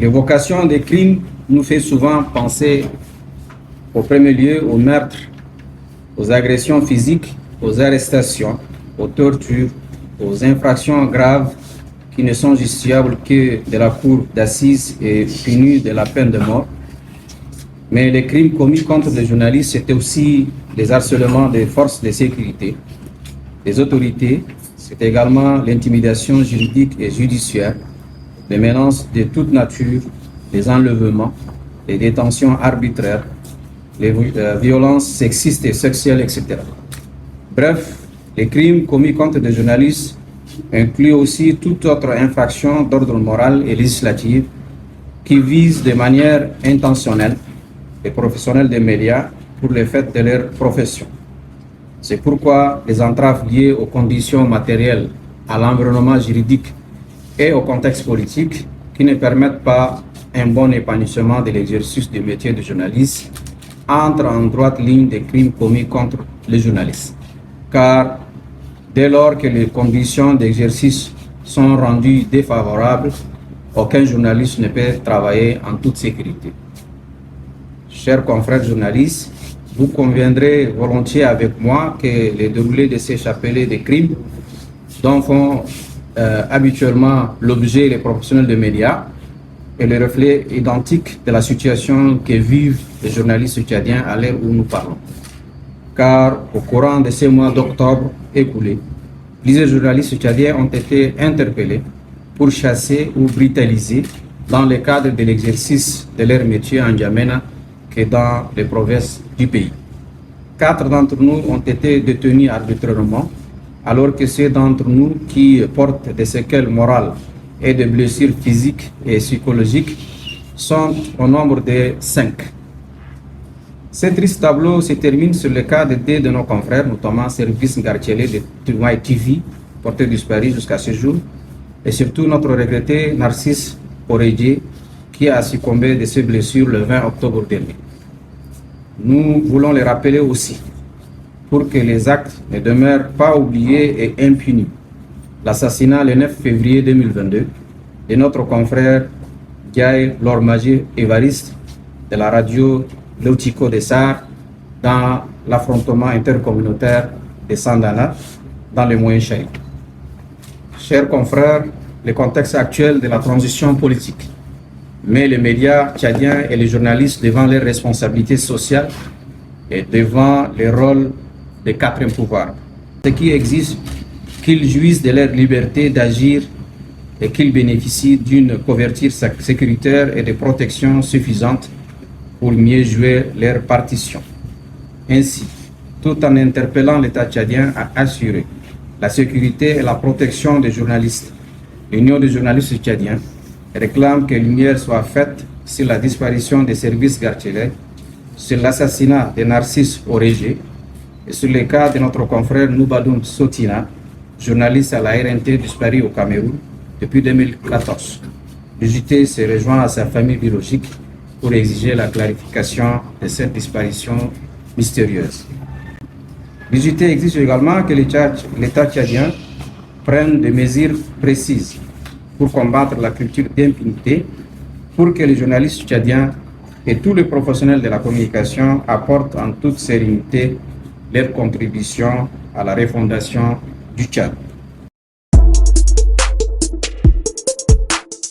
L'évocation des crimes nous fait souvent penser au premier lieu aux meurtres, aux agressions physiques, aux arrestations, aux tortures, aux infractions graves qui ne sont justifiables que de la cour d'assises et punies de la peine de mort. Mais les crimes commis contre les journalistes, c'était aussi les harcèlements des forces de sécurité, des autorités, c'est également l'intimidation juridique et judiciaire, les menaces de toute nature, les enlèvements, les détentions arbitraires, les violences sexistes et sexuelles, etc. Bref, les crimes commis contre des journalistes incluent aussi toute autre infraction d'ordre moral et législatif qui vise de manière intentionnelle les professionnels des médias pour le fait de leur profession. C'est pourquoi les entraves liées aux conditions matérielles, à l'environnement juridique et au contexte politique qui ne permettent pas un bon épanouissement de l'exercice du métier de journaliste entrent en droite ligne des crimes commis contre les journalistes. Car dès lors que les conditions d'exercice sont rendues défavorables, aucun journaliste ne peut travailler en toute sécurité. Chers confrères journalistes, vous conviendrez volontiers avec moi que le déroulé de ces chapelets de crimes dont font habituellement l'objet les professionnels de médias est le reflet identique de la situation que vivent les journalistes tchadiens à l'heure où nous parlons. Car au courant de ces mois d'octobre écoulés, plusieurs journalistes tchadiens ont été interpellés pour chasser ou brutaliser dans le cadre de l'exercice de leur métier en N'Djamena que dans les provinces du pays. 4 d'entre nous ont été détenus arbitrairement, alors que ceux d'entre nous qui portent des séquelles morales et des blessures physiques et psychologiques sont au nombre de 5. Ce triste tableau se termine sur le cas de 2 de nos confrères, notamment Service Ngartielé de Toumaï TV, porté disparu jusqu'à ce jour, et surtout notre regretté Narcisse Oredje, qui a succombé de ses blessures le 20 octobre dernier. Nous voulons les rappeler aussi, pour que les actes ne demeurent pas oubliés et impunis. L'assassinat le 9 février 2022 de notre confrère Gaël Lormagie Évariste de la radio Leutico de Sar dans l'affrontement intercommunautaire de Sandana dans le Moyen-Chahir. Chers confrères, le contexte actuel de la transition politique met les médias tchadiens et les journalistes devant leurs responsabilités sociales et devant le rôle des 4e pouvoirs. Ce qui exige qu'ils jouissent de leur liberté d'agir et qu'ils bénéficient d'une couverture sécuritaire et de protection suffisante pour mieux jouer leur partition. Ainsi, tout en interpellant l'État tchadien à assurer la sécurité et la protection des journalistes, l'Union des journalistes tchadiens réclame que lumière soit faite sur la disparition des services Gartielet, sur l'assassinat de Narcisse Oredje et sur le cas de notre confrère Noubadoun Sotina, journaliste à la RNT disparu au Cameroun depuis 2014. Le JT se rejoint à sa famille biologique pour exiger la clarification de cette disparition mystérieuse. Le JT exige également que l'État tchadien prenne des mesures précises pour combattre la culture d'impunité, pour que les journalistes tchadiens et tous les professionnels de la communication apportent en toute sérénité leur contribution à la refondation du Tchad.